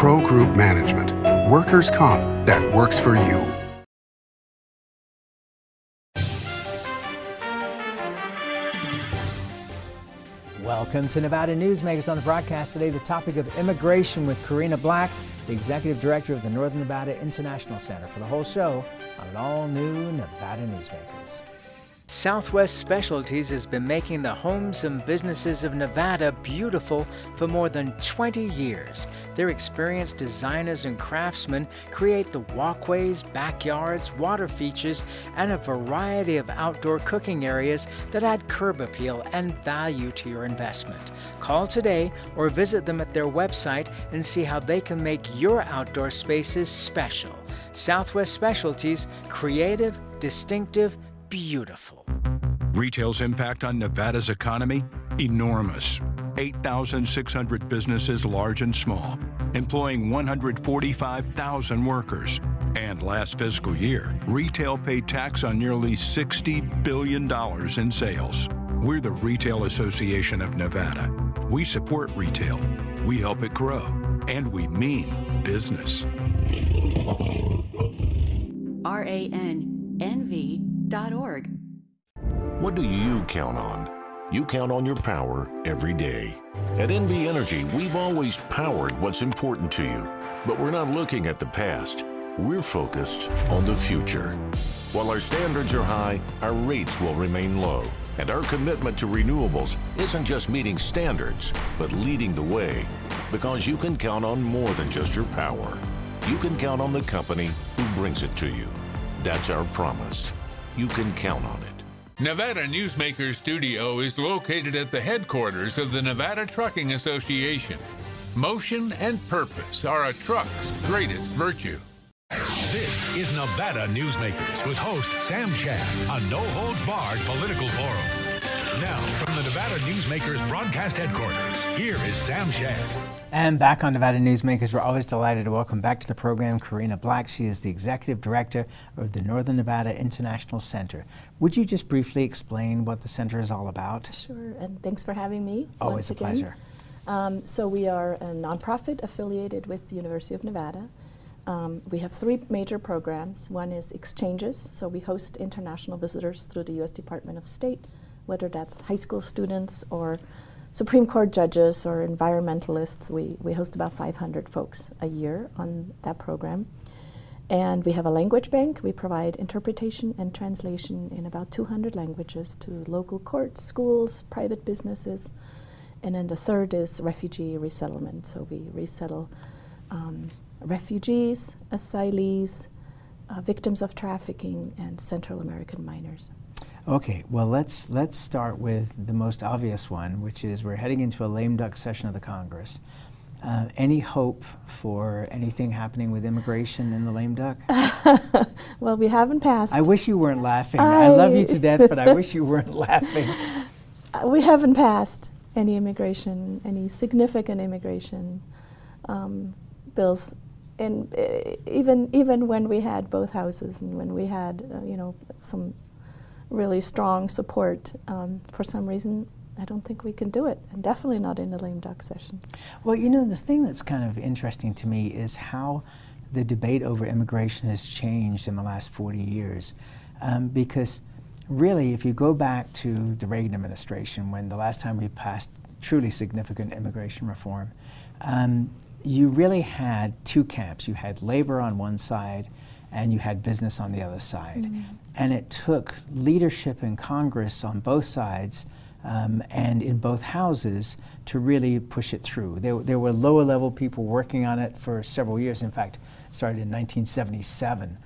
Pro Group Management. Workers' comp that works for you. Welcome to Nevada Newsmakers. On the broadcast today, the topic of immigration with Carina Black, the Executive Director of the Northern Nevada International Center, for the whole show on an all-new Nevada Newsmakers. Southwest Specialties has been making the homes and businesses of Nevada beautiful for more than 20 years. Their experienced designers and craftsmen create the walkways, backyards, water features, and a variety of outdoor cooking areas that add curb appeal and value to your investment. Call today or visit them at their website and see how they can make your outdoor spaces special. Southwest Specialties, creative, distinctive, beautiful. Retail's impact on Nevada's economy? Enormous. 8,600 businesses, large and small, employing 145,000 workers. And last fiscal year, retail paid tax on nearly $60 billion in sales. We're the Retail Association of Nevada. We support retail, we help it grow, and we mean business. RANNV.org. What do you count on? You count on your power every day. At NV Energy, we've always powered what's important to you. But we're not looking at the past. We're focused on the future. While our standards are high, our rates will remain low. And our commitment to renewables isn't just meeting standards, but leading the way. Because you can count on more than just your power. You can count on the company who brings it to you. That's our promise. You can count on it. Nevada Newsmakers Studio is located at the headquarters of the Nevada Trucking Association. Motion and purpose are a truck's greatest virtue. This is Nevada Newsmakers with host Sam Shad on No Holds Barred Political Forum. Now, from the Nevada Newsmakers broadcast headquarters, here is Sam Shad. And back on Nevada Newsmakers, we're always delighted to welcome back to the program Carina Black. She is the Executive Director of the Northern Nevada International Center. Would you just briefly explain what the center is all about? Sure, and thanks for having me. Always a pleasure. So we are a nonprofit affiliated with the University of Nevada. We have three major programs. One is exchanges, so we host international visitors through the U.S. Department of State, whether that's high school students or Supreme Court judges or environmentalists. We host about 500 folks a year on that program. And we have a language bank. We provide interpretation and translation in about 200 languages to local courts, schools, private businesses. And then the third is refugee resettlement. So we resettle refugees, asylees, victims of trafficking, and Central American minors. Okay, well, let's start with the most obvious one, which is we're heading into a lame duck session of the Congress. Any hope for anything happening with immigration in the lame duck? Well, we haven't passed. I wish you weren't laughing. I love you to death, but I wish you weren't laughing. We haven't passed any significant immigration bills. And even when we had both houses and when we had some really strong support, for some reason I don't think we can do it, and definitely not in the lame duck session. Well, the thing that's kind of interesting to me is how the debate over immigration has changed in the last 40 years. Because really, if you go back to the Reagan administration, when the last time we passed truly significant immigration reform, you really had two camps. You had labor on one side and you had business on the other side. Mm-hmm. And it took leadership in Congress on both sides and in both houses to really push it through. There were lower level people working on it for several years. In fact, it started in 1977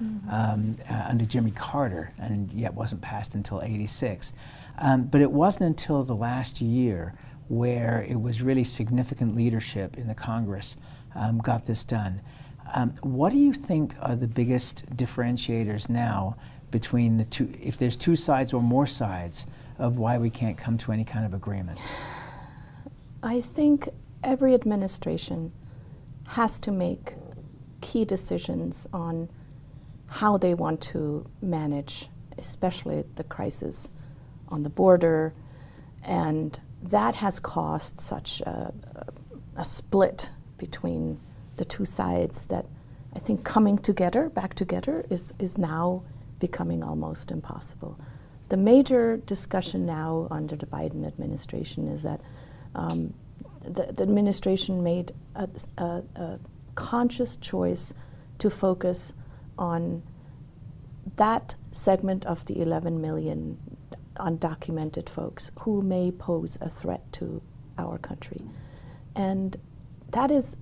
under Jimmy Carter, and yet wasn't passed until '86. But it wasn't until the last year where it was really significant leadership in the Congress got this done. What do you think are the biggest differentiators now between the two, if there's two sides or more sides, of why we can't come to any kind of agreement? I think every administration has to make key decisions on how they want to manage, especially the crisis on the border, and that has caused such a split between the two sides that I think coming together, back together, is now becoming almost impossible. The major discussion now under the Biden administration is that the administration made a conscious choice to focus on that segment of the 11 million undocumented folks who may pose a threat to our country. And that is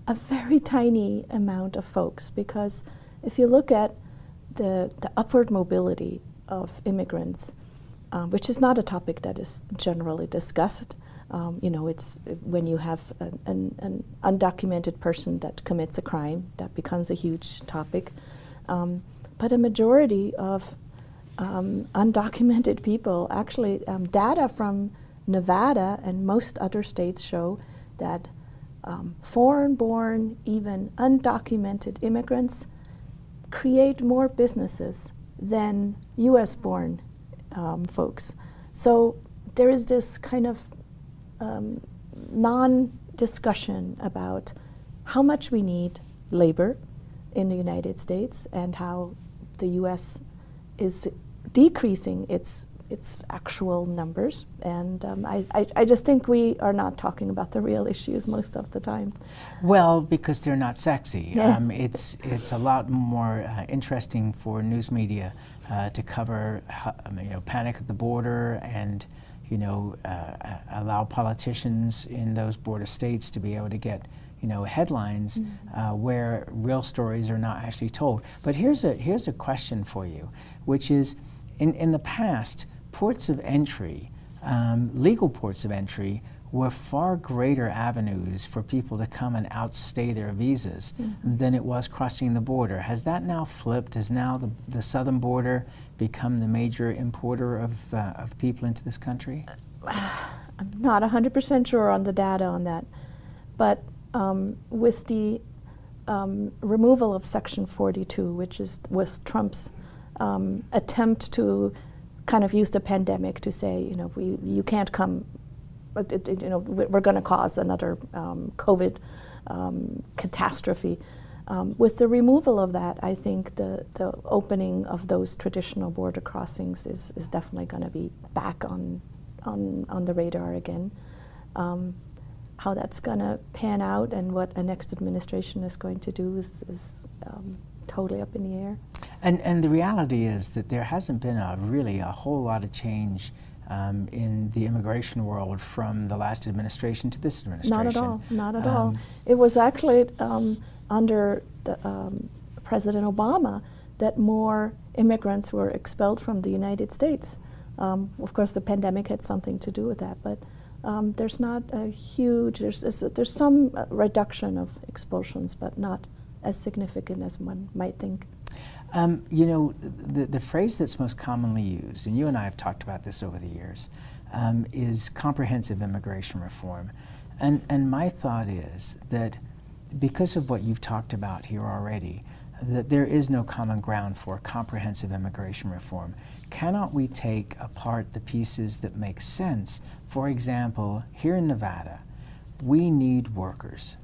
a very tiny amount of folks, because if you look at the upward mobility of immigrants, which is not a topic that is generally discussed. It's when you have an undocumented person that commits a crime, that becomes a huge topic. But a majority of undocumented people, actually, data from Nevada and most other states show that foreign-born, even undocumented immigrants create more businesses than U.S.-born folks. So there is this kind of non-discussion about how much we need labor in the United States and how the U.S. is decreasing its actual numbers. And I just think we are not talking about the real issues most of the time. Well, because they're not sexy. Yeah. It's a lot more interesting for news media to cover panic at the border and allow politicians in those border states to be able to get headlines where real stories are not actually told. But here's a question for you, which is, in the past, ports of entry, legal ports of entry, were far greater avenues for people to come and outstay their visas than it was crossing the border. Has that now flipped? Has now the southern border become the major importer of people into this country? I'm not 100% sure on the data on that, but with the removal of Section 42, which was Trump's attempt to kind of use the pandemic to say, you can't come, we're going to cause another COVID catastrophe. With the removal of that, I think the opening of those traditional border crossings is definitely going to be back on the radar again. How that's going to pan out and what a next administration is going to do is totally up in the air. And the reality is that there hasn't been really a whole lot of change in the immigration world from the last administration to this administration. Not at all, not at all. It was actually under President Obama that more immigrants were expelled from the United States. Of course, the pandemic had something to do with that, but there's not a huge, there's some reduction of expulsions, but not as significant as one might think. The phrase that's most commonly used, and you and I have talked about this over the years, is comprehensive immigration reform. And my thought is that because of what you've talked about here already, that there is no common ground for comprehensive immigration reform. Cannot we take apart the pieces that make sense? For example, here in Nevada, we need workers.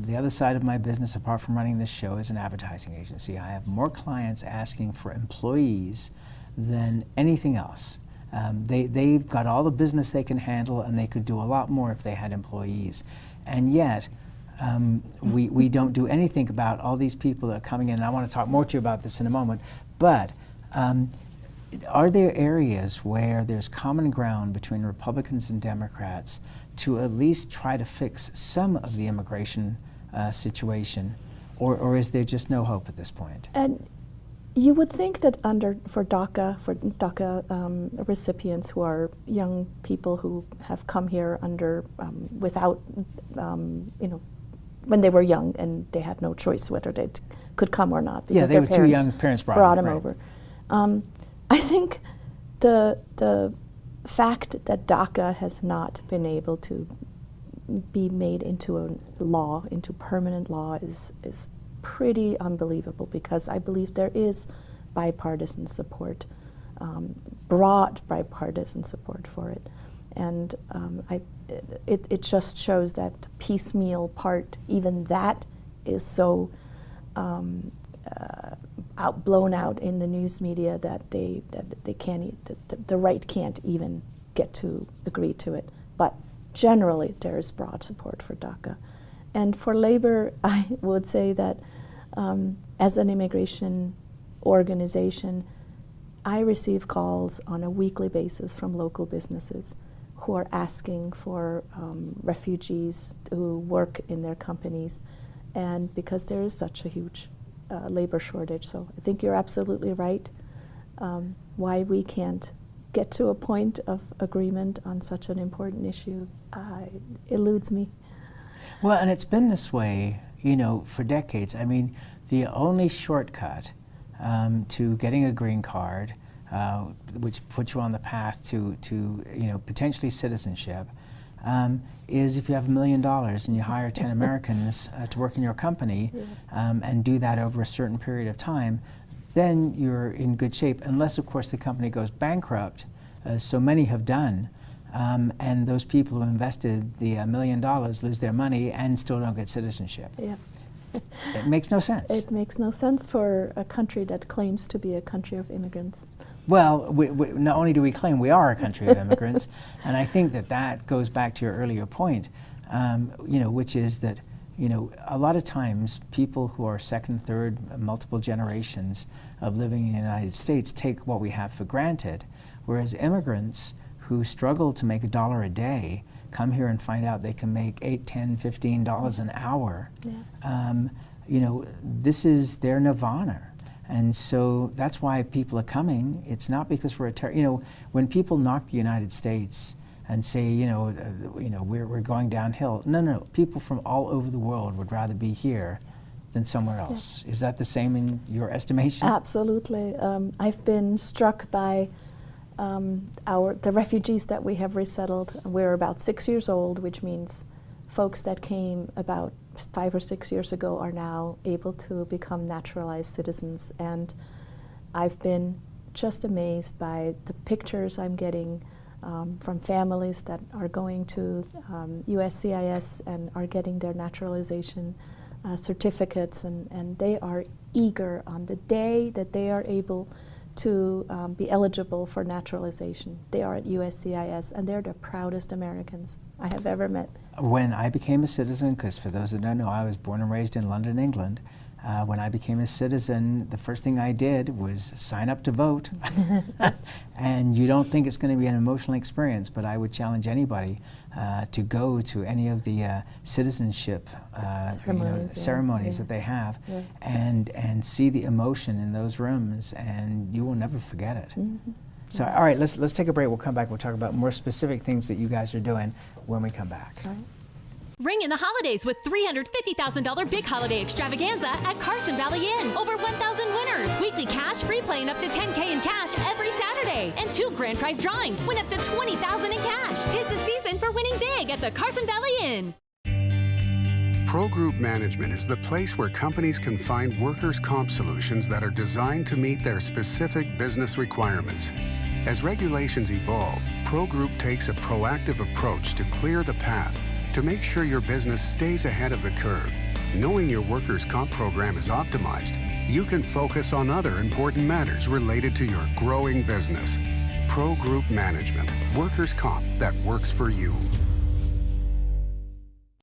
The other side of my business, apart from running this show, is an advertising agency. I have more clients asking for employees than anything else. They've got all the business they can handle, and they could do a lot more if they had employees. And yet, we don't do anything about all these people that are coming in. And I want to talk more to you about this in a moment. But are there areas where there's common ground between Republicans and Democrats to at least try to fix some of the immigration situation, or is there just no hope at this point? And you would think that for DACA recipients who are young people who have come here without, when they were young and they had no choice whether they could come or not because they their were too young. Parents brought them over. I think the fact that DACA has not been able to be made into a law, into permanent law, is pretty unbelievable, because I believe there is bipartisan support, broad bipartisan support for it. And it just shows that piecemeal part, even that is so blown out in the news media that they can't, the right can't even get to agree to it. But generally, there is broad support for DACA. And for labor, I would say that as an immigration organization, I receive calls on a weekly basis from local businesses who are asking for refugees to work in their companies, and because there is such a huge labor shortage. So I think you're absolutely right. Why we can't get to a point of agreement on such an important issue eludes me. Well, and it's been this way, you know, for decades. I mean, the only shortcut to getting a green card, which puts you on the path to you know, potentially citizenship, is if you have $1 million and you hire 10 Americans to work in your company, and do that over a certain period of time, then you're in good shape, unless of course the company goes bankrupt, as so many have done, and those people who invested the $1 million lose their money and still don't get citizenship. Yeah. It makes no sense. It makes no sense for a country that claims to be a country of immigrants. Well, we, not only do we claim we are a country of immigrants, and I think that that goes back to your earlier point, you know, which is that, you know, a lot of times people who are second, third, multiple generations of living in the United States take what we have for granted, whereas immigrants who struggle to make $1 a day come here and find out they can make $8, $10, $15 an hour. Yeah. You know, this is their nirvana. And so that's why people are coming. It's not because we're you know, when people knock the United States and say, you know, we're going downhill. No, no, people from all over the world would rather be here than somewhere else. Yeah. Is that the same in your estimation? Absolutely. I've been struck by the refugees that we have resettled. We're about 6 years old, which means folks that came about 5 or 6 years ago are now able to become naturalized citizens. And I've been just amazed by the pictures I'm getting from families that are going to USCIS and are getting their naturalization certificates, and they are eager on the day that they are able to be eligible for naturalization. They are at USCIS, and they're the proudest Americans I have ever met. When I became a citizen, because for those that don't know, I was born and raised in London, England. When I became a citizen, the first thing I did was sign up to vote. And you don't think it's going to be an emotional experience, but I would challenge anybody to go to any of the citizenship ceremonies that they have, and see the emotion in those rooms, and you will never forget it. Mm-hmm. So, all right, let's take a break. We'll come back. We'll talk about more specific things that you guys are doing when we come back. All right. Ring in the holidays with $350,000 big holiday extravaganza at Carson Valley Inn. Over 1,000 winners. Weekly cash, free play, and up to $10K in cash every Saturday. And 2 grand prize drawings. Win up to $20,000 in cash. 'Tis the season for winning big at the Carson Valley Inn. Pro Group Management is the place where companies can find workers' comp solutions that are designed to meet their specific business requirements. As regulations evolve, Pro Group takes a proactive approach to clear the path to make sure your business stays ahead of the curve. Knowing your workers' comp program is optimized, you can focus on other important matters related to your growing business. Pro Group Management, workers' comp that works for you.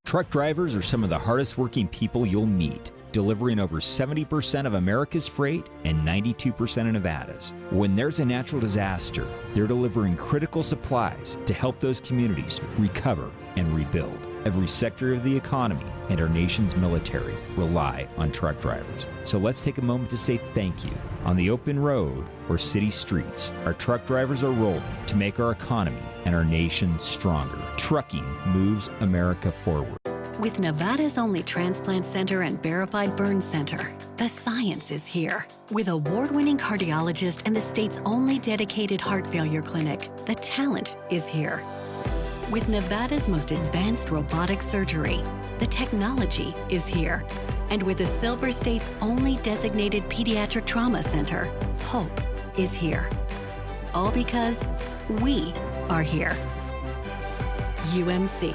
Truck drivers are some of the hardest working people you'll meet, delivering over 70% of America's freight and 92% of Nevada's. When there's a natural disaster, they're delivering critical supplies to help those communities recover and rebuild. Every sector of the economy and our nation's military rely on truck drivers. So let's take a moment to say thank you. On the open road or city streets, our truck drivers are rolling to make our economy and our nation stronger. Trucking moves America forward. With Nevada's only transplant center and verified burn center, the science is here. With award-winning cardiologist and the state's only dedicated heart failure clinic, the talent is here. With Nevada's most advanced robotic surgery, the technology is here. And with the Silver State's only designated pediatric trauma center, hope is here. All because we are here. UNC.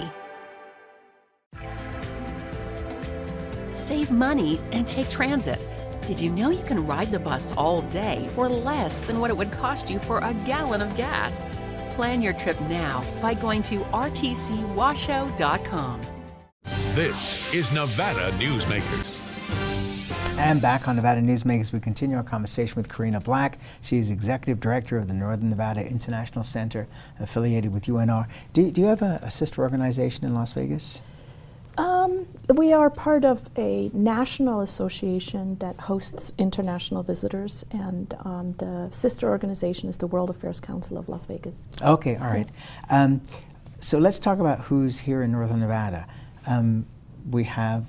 Save money and take transit. Did you know you can ride the bus all day for less than what it would cost you for a gallon of gas? Plan your trip now by going to rtcwashoe.com. This is Nevada Newsmakers. And back on Nevada Newsmakers, we continue our conversation with Carina Black. She is Executive Director of the Northern Nevada International Center, affiliated with UNR. Do you have a sister organization in Las Vegas? We are part of a national association that hosts international visitors, and the sister organization is the World Affairs Council of Las Vegas. Okay, all right. So let's talk about who's here in Northern Nevada. We have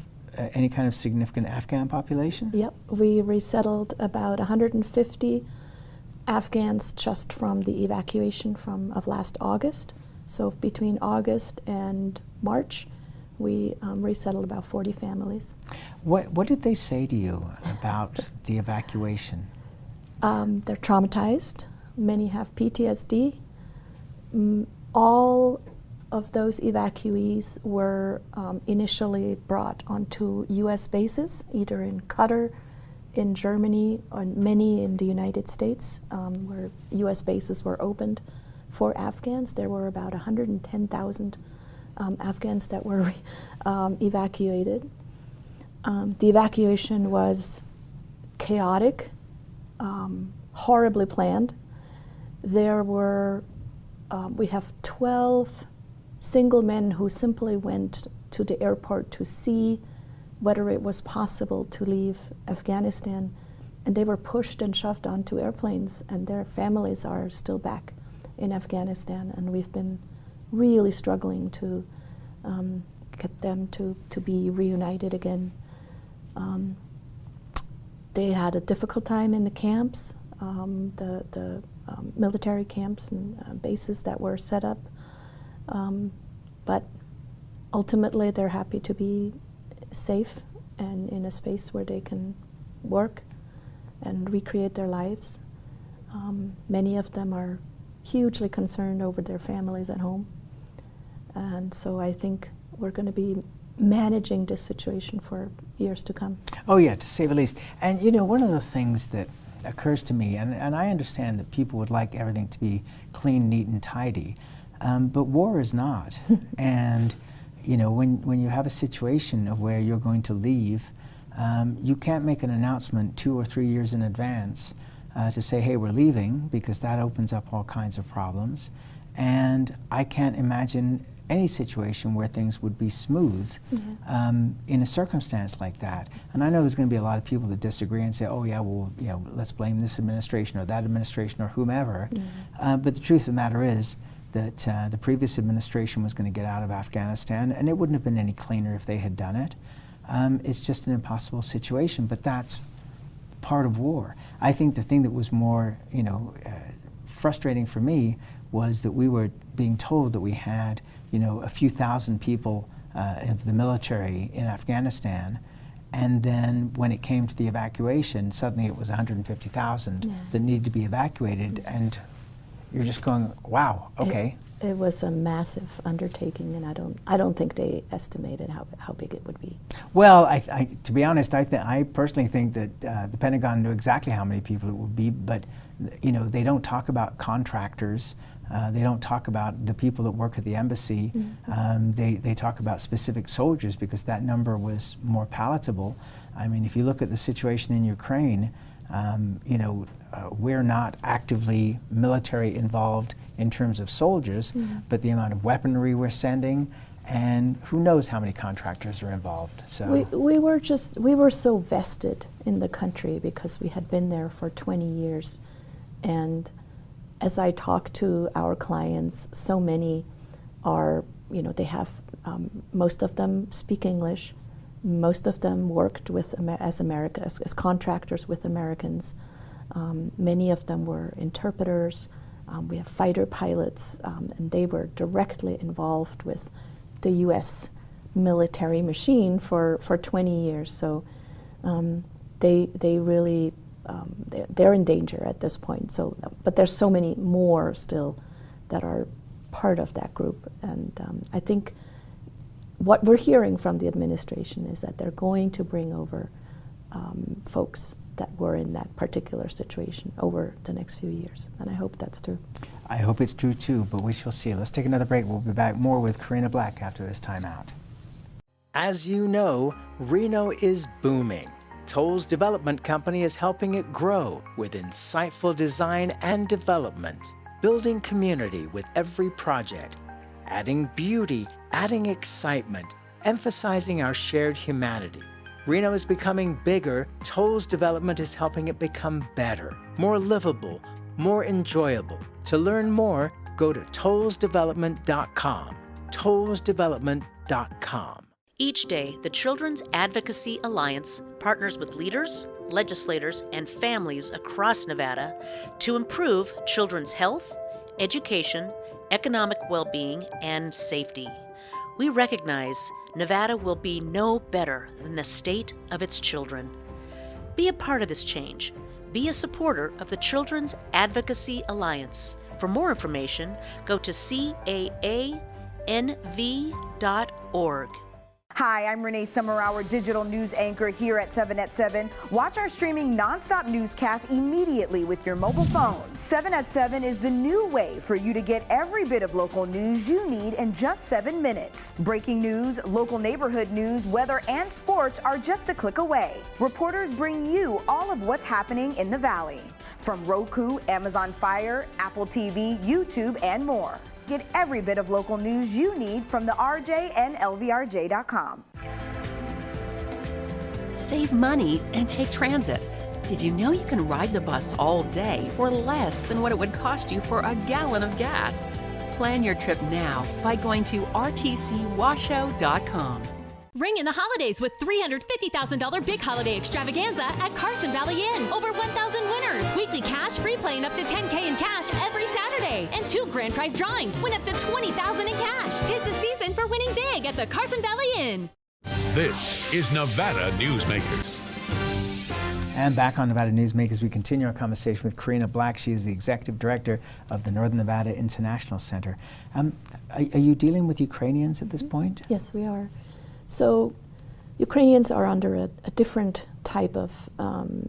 any kind of significant Afghan population? Yep, we resettled about 150 Afghans just from the evacuation of last August. So between August and March, we resettled about 40 families. What did they say to you about the evacuation? They're traumatized. Many have PTSD. All of those evacuees were initially brought onto U.S. bases, either in Qatar, in Germany, or many in the United States, where U.S. bases were opened for Afghans. There were about 110,000 Afghans that were evacuated. The evacuation was chaotic, horribly planned. There were, we have 12 single men who simply went to the airport to see whether it was possible to leave Afghanistan, and they were pushed and shoved onto airplanes, and their families are still back in Afghanistan, and we've been really struggling to get them to be reunited again. They had a difficult time in the camps, the military camps and bases that were set up, but ultimately they're happy to be safe and in a space where they can work and recreate their lives. Many of them are hugely concerned over their families at home. And so I think we're going to be managing this situation for years to come. Oh yeah, to say the least. And you know, one of the things that occurs to me, and I understand that people would like everything to be clean, neat, and tidy, but war is not. And you know, when you have a situation of where you're going to leave, you can't make an announcement 2 or 3 years in advance to say, hey, we're leaving, because that opens up all kinds of problems. And I can't imagine any situation where things would be smooth in a circumstance like that. And I know there's going to be a lot of people that disagree and say, oh yeah, well, you know, let's blame this administration or that administration or whomever. But the truth of the matter is that the previous administration was going to get out of Afghanistan, and it wouldn't have been any cleaner if they had done it. It's just an impossible situation, but that's part of war. I think the thing that was more, you know, frustrating for me was that we were being told that we had, you know, a few thousand people of the military in Afghanistan, and then when it came to the evacuation, suddenly it was 150,000 that needed to be evacuated, and you're just going, wow, okay. It was a massive undertaking, and I don't think they estimated how big it would be. Well, to be honest, I personally think that the Pentagon knew exactly how many people it would be, but you know, they don't talk about contractors. They don't talk about the people that work at the embassy. They talk about specific soldiers because that number was more palatable. I mean, if you look at the situation in Ukraine, you know, we're not actively military involved in terms of soldiers, but the amount of weaponry we're sending, and who knows how many contractors are involved. So we were so vested in the country because we had been there for 20 years, and as I talk to our clients, so many are, you know, they have, most of them speak English, most of them worked with as contractors with Americans. Many of them were interpreters. We have fighter pilots, and they were directly involved with the U.S. military machine for 20 years. So they really, they're in danger at this point. So, but there's so many more still that are part of that group. And I think what we're hearing from the administration is that they're going to bring over folks that were in that particular situation over the next few years. And I hope that's true. I hope it's true too, but we shall see. Let's take another break. We'll be back more with Carina Black after this time out. As you know, Reno is booming. Toll's development company is helping it grow with insightful design and development, building community with every project, adding beauty, adding excitement, emphasizing our shared humanity. Reno is becoming bigger. Toll's development is helping it become better, more livable, more enjoyable. To learn more, go to tollsdevelopment.com. tollsdevelopment.com. Each day, the Children's Advocacy Alliance partners with leaders, legislators, and families across Nevada to improve children's health, education, economic well-being, and safety. We recognize Nevada will be no better than the state of its children. Be a part of this change. Be a supporter of the Children's Advocacy Alliance. For more information, go to caanv.org. Hi, I'm Renee Summerauer, digital news anchor here at 7 at 7. Watch our streaming nonstop newscast immediately with your mobile phone. 7 at 7 is the new way for you to get every bit of local news you need in just 7 minutes. Breaking news, local neighborhood news, weather, and sports are just a click away. Reporters bring you all of what's happening in the Valley. From Roku, Amazon Fire, Apple TV, YouTube, and more. Get every bit of local news you need from the RJ and LVRJ.com. Save money and take transit. Did you know you can ride the bus all day for less than what it would cost you for a gallon of gas? Plan your trip now by going to rtcwashoe.com. Ring in the holidays with $350,000 big holiday extravaganza at Carson Valley Inn. Over 1,000 winners. Weekly cash, free play, and up to $10K in cash every Saturday. And 2 grand prize drawings. Win up to $20,000 in cash. 'Tis the season for winning big at the Carson Valley Inn. This is Nevada Newsmakers. And back on Nevada Newsmakers, we continue our conversation with Carina Black. She is the Executive Director of the Northern Nevada International Center. Are you dealing with Ukrainians at this point? Yes, we are. So Ukrainians are under a different type of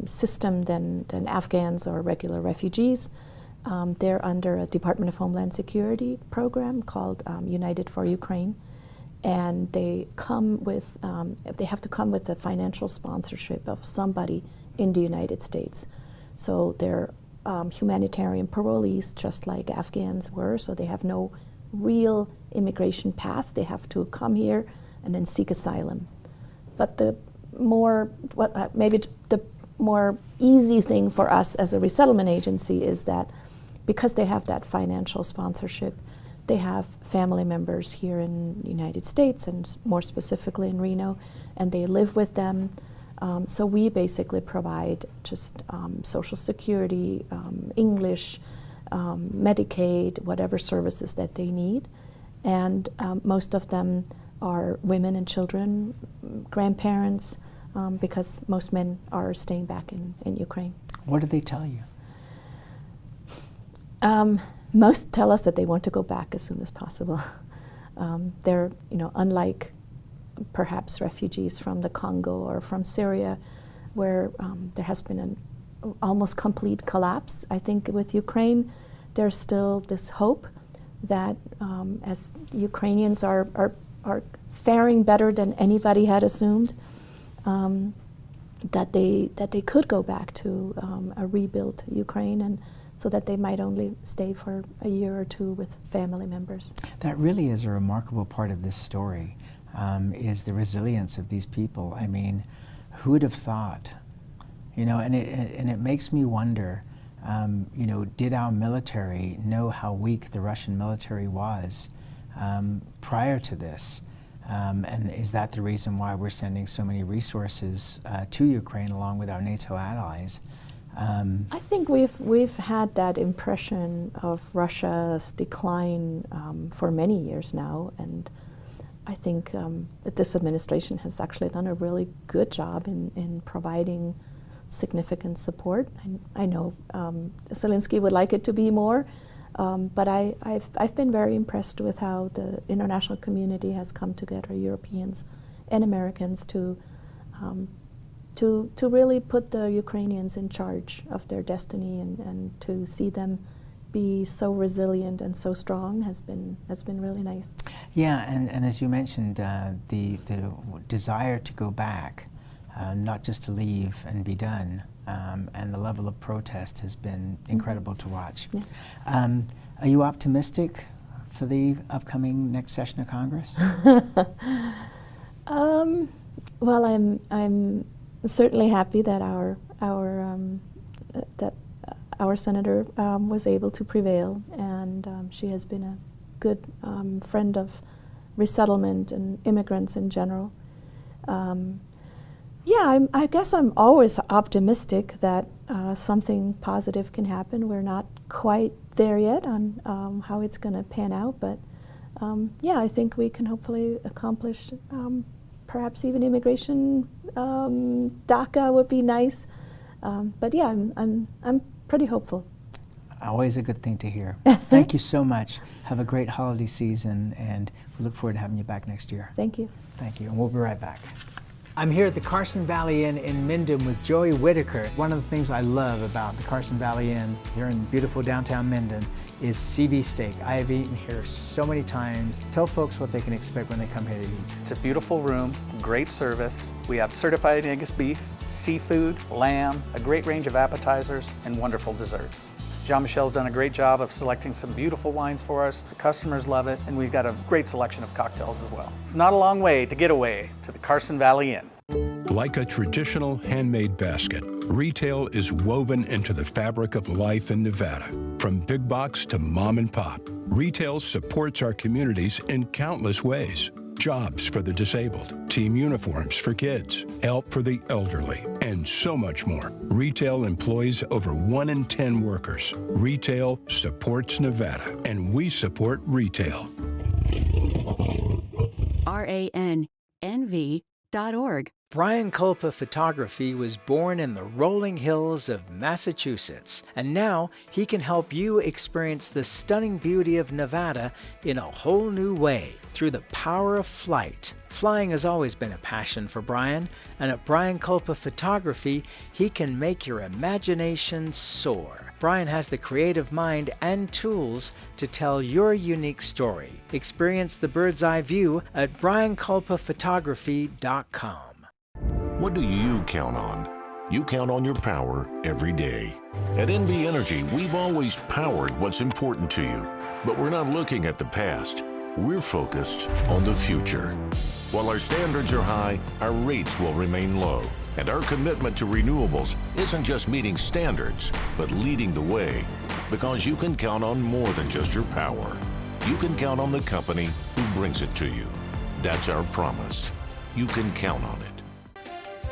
system than Afghans or regular refugees. They're under a Department of Homeland Security program called United for Ukraine. And they come with, they have to come with a financial sponsorship of somebody in the United States. So they're humanitarian parolees, just like Afghans were, so they have no real immigration path. They have to come here and then seek asylum. But the more, maybe the more easy thing for us as a resettlement agency is that because they have that financial sponsorship, they have family members here in the United States and more specifically in Reno, and they live with them. So we basically provide just Social Security, English, Medicaid, whatever services that they need. And most of them are women and children, grandparents, because most men are staying back in Ukraine. What do they tell you? Most tell us that they want to go back as soon as possible. They're, unlike perhaps refugees from the Congo or from Syria, where there has been an almost complete collapse. I think with Ukraine, there's still this hope that as Ukrainians are faring better than anybody had assumed, that they could go back to a rebuilt Ukraine, and so that they might only stay for a year or two with family members. That really is a remarkable part of this story, is the resilience of these people. I mean, who would have thought? And it makes me wonder, did our military know how weak the Russian military was prior to this? And is that the reason why we're sending so many resources to Ukraine along with our NATO allies? I think we've had that impression of Russia's decline for many years now, and I think that this administration has actually done a really good job in providing significant support. I know Zelensky would like it to be more, But I've been very impressed with how the international community has come together, Europeans and Americans, to really put the Ukrainians in charge of their destiny, and to see them be so resilient and so strong has been really nice. Yeah, and as you mentioned, the desire to go back, not just to leave and be done, and the level of protest has been incredible to watch. Yeah. Are you optimistic for the upcoming next session of Congress? Well, I'm certainly happy that our senator was able to prevail, and she has been a good friend of resettlement and immigrants in general. Yeah, I guess I'm always optimistic that something positive can happen. We're not quite there yet on how it's going to pan out, but yeah, I think we can hopefully accomplish perhaps even immigration. DACA would be nice, but yeah, I'm pretty hopeful. Always a good thing to hear. Thank you so much. Have a great holiday season, and we look forward to having you back next year. Thank you. Thank you, and we'll be right back. I'm here at the Carson Valley Inn in Minden with Joey Whitaker. One of the things I love about the Carson Valley Inn here in beautiful downtown Minden is CV steak. I have eaten here so many times. Tell folks what they can expect when they come here to eat. It's a beautiful room, great service. We have certified Angus beef, seafood, lamb, a great range of appetizers, and wonderful desserts. Jean-Michel's done a great job of selecting some beautiful wines for us. The customers love it, and we've got a great selection of cocktails as well. It's not a long way to get away to the Carson Valley Inn. Like a traditional handmade basket, retail is woven into the fabric of life in Nevada. From big box to mom and pop, retail supports our communities in countless ways. Jobs for the disabled, team uniforms for kids, help for the elderly, and so much more. Retail employs over 1 in 10 workers. Retail supports Nevada, and we support retail. RANNV.org. Brian Culpa Photography was born in the rolling hills of Massachusetts, and now he can help you experience the stunning beauty of Nevada in a whole new way through the power of flight. Flying has always been a passion for Brian, and at Brian Culpa Photography, he can make your imagination soar. Brian has the creative mind and tools to tell your unique story. Experience the bird's eye view at brianculpaphotography.com. What do you count on? You count on your power every day. At NV Energy, we've always powered what's important to you. But we're not looking at the past. We're focused on the future. While our standards are high, our rates will remain low. And our commitment to renewables isn't just meeting standards, but leading the way. Because you can count on more than just your power. You can count on the company who brings it to you. That's our promise. You can count on it.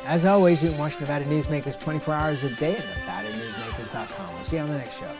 As always, you can watch Nevada Newsmakers 24 hours a day at NevadaNewsmakers.com. We'll see you on the next show.